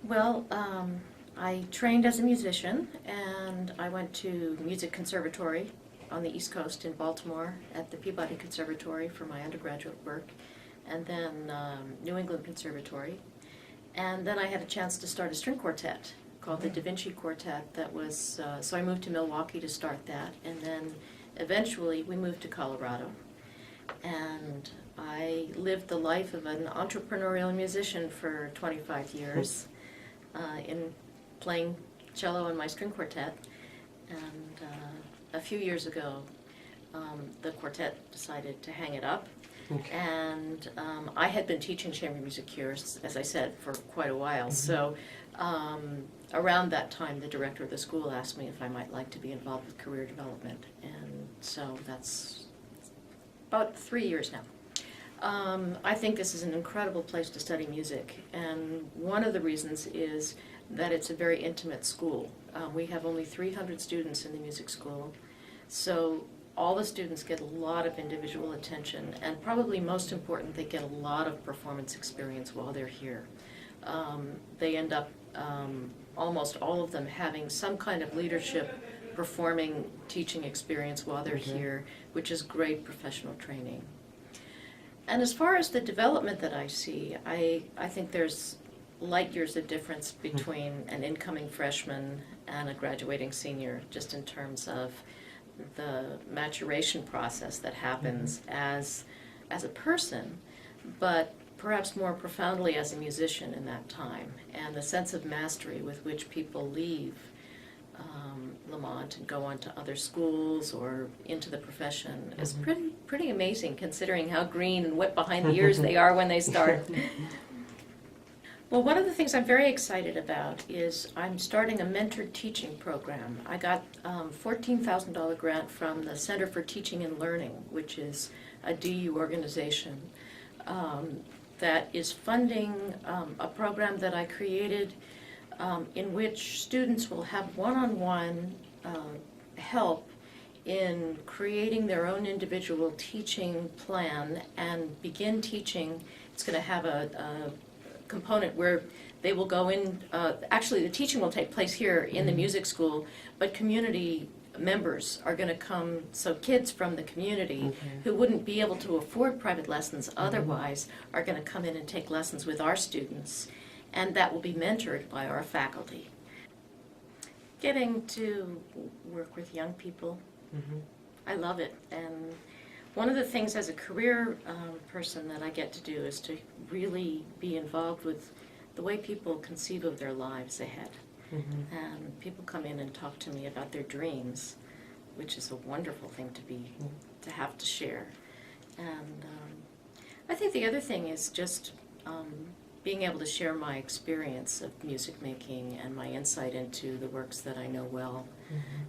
Well, I trained as a musician, and I went to music conservatory on the East Coast in Baltimore at the Peabody Conservatory for my undergraduate work, and then New England Conservatory. And then I had a chance to start a string quartet called the Da Vinci Quartet. That was, so I moved to Milwaukee to start that, and then eventually we moved to Colorado. And I lived the life of an entrepreneurial musician for 25 years in playing cello in my string quartet. And a few years ago, the quartet decided to hang it up. Okay. And I had been teaching chamber music here, as I said, for quite a while. So around that time, the director of the school asked me if I might like to be involved with career development. And so that's about 3 years now. I think this is an incredible place to study music, and one of the reasons is that it's a very intimate school. We have only 300 students in the music school, so all the students get a lot of individual attention, and probably most important, they get a lot of performance experience while they're here. They end up, almost all of them, having some kind of leadership, performing, teaching experience while they're here, which is great professional training. And as far as the development that I see, I think there's light years of difference between an incoming freshman and a graduating senior, just in terms of the maturation process that happens as a person, but perhaps more profoundly as a musician in that time, and the sense of mastery with which people leave Lamont and go on to other schools or into the profession is pretty amazing, considering how green and wet behind the ears they are when they start. Well, one of the things I'm very excited about is I'm starting a mentored teaching program. I got a $14,000 grant from the Center for Teaching and Learning, which is a DU organization that is funding a program that I created in which students will have one-on-one help in creating their own individual teaching plan and begin teaching. It's going to have a component where they will go in, actually the teaching will take place here in the music school, but community members are going to come, so kids from the community who wouldn't be able to afford private lessons otherwise are going to come in and take lessons with our students, and that will be mentored by our faculty. Getting to work with young people, I love it. And one of the things as a career person that I get to do is to really be involved with the way people conceive of their lives ahead. And people come in and talk to me about their dreams, which is a wonderful thing to have to share. And I think the other thing is just being able to share my experience of music making and my insight into the works that I know well.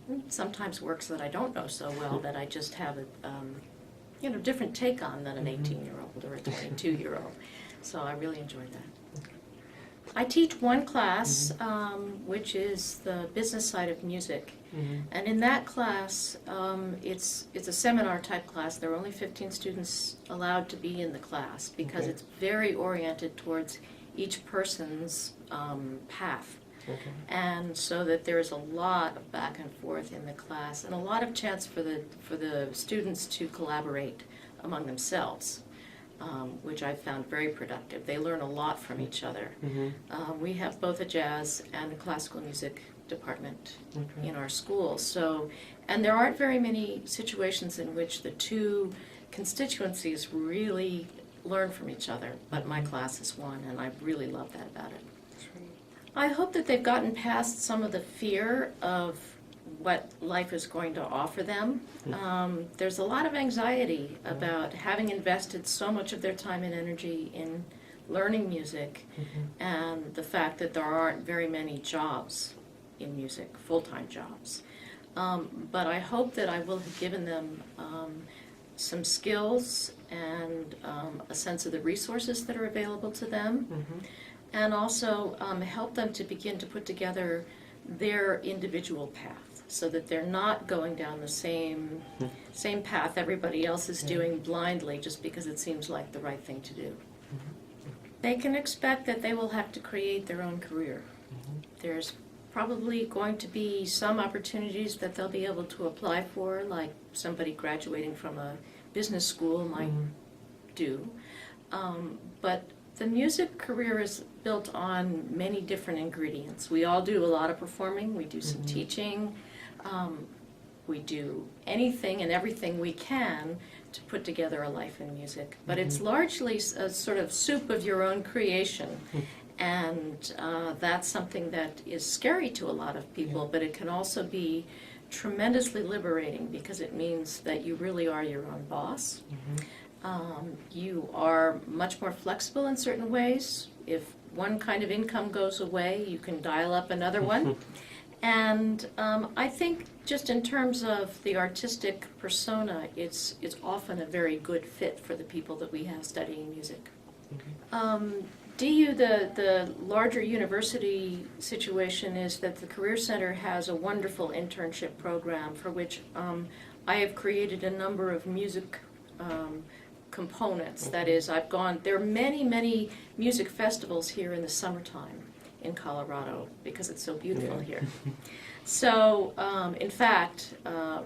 And sometimes works that I don't know so well that I just have a different take on than an 18-year-old or a 22-year-old. So I really enjoy that. I teach one class, which is the business side of music. And in that class, it's a seminar-type class. There are only 15 students allowed to be in the class because it's very oriented towards each person's path. And so that there's a lot of back and forth in the class and a lot of chance for the students to collaborate among themselves, which I've found very productive. They learn a lot from each other. We have both a jazz and a classical music department in our school. So, and there aren't very many situations in which the two constituencies really learn from each other, but my class is one, and I really love that about it. I hope that they've gotten past some of the fear of what life is going to offer them. There's a lot of anxiety about having invested so much of their time and energy in learning music and the fact that there aren't very many jobs in music, full-time jobs. But I hope that I will have given them some skills and a sense of the resources that are available to them, and also help them to begin to put together their individual path so that they're not going down the same path everybody else is doing blindly just because it seems like the right thing to do. They can expect that they will have to create their own career. There's probably going to be some opportunities that they'll be able to apply for, like somebody graduating from a business school might do. But the music career is built on many different ingredients. We all do a lot of performing, we do some teaching, we do anything and everything we can to put together a life in music. But it's largely a sort of soup of your own creation. And that's something that is scary to a lot of people, but it can also be tremendously liberating because it means that you really are your own boss. You are much more flexible in certain ways. If one kind of income goes away, you can dial up another one. And I think just in terms of the artistic persona, it's often a very good fit for the people that we have studying music. DU, the larger university situation is that the Career Center has a wonderful internship program for which I have created a number of music components. That is, there are many music festivals here in the summertime in Colorado because it's so beautiful here. So, in fact,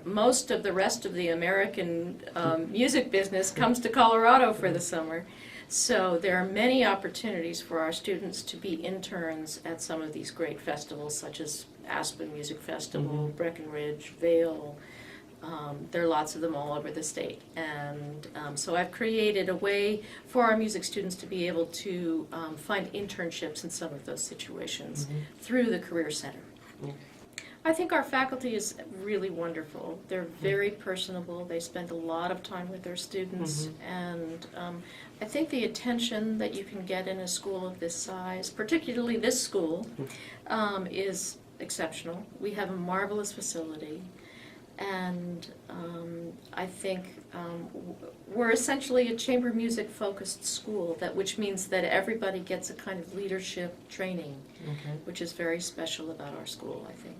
most of the rest of the American music business comes to Colorado for the summer. So there are many opportunities for our students to be interns at some of these great festivals, such as Aspen Music Festival, Breckenridge, Vail. There are lots of them all over the state. And so I've created a way for our music students to be able to find internships in some of those situations through the Career Center. I think our faculty is really wonderful. They're very personable. They spend a lot of time with their students. And I think the attention that you can get in a school of this size, particularly this school, is exceptional. We have a marvelous facility. And I think we're essentially a chamber music focused school, which means that everybody gets a kind of leadership training, which is very special about our school, I think.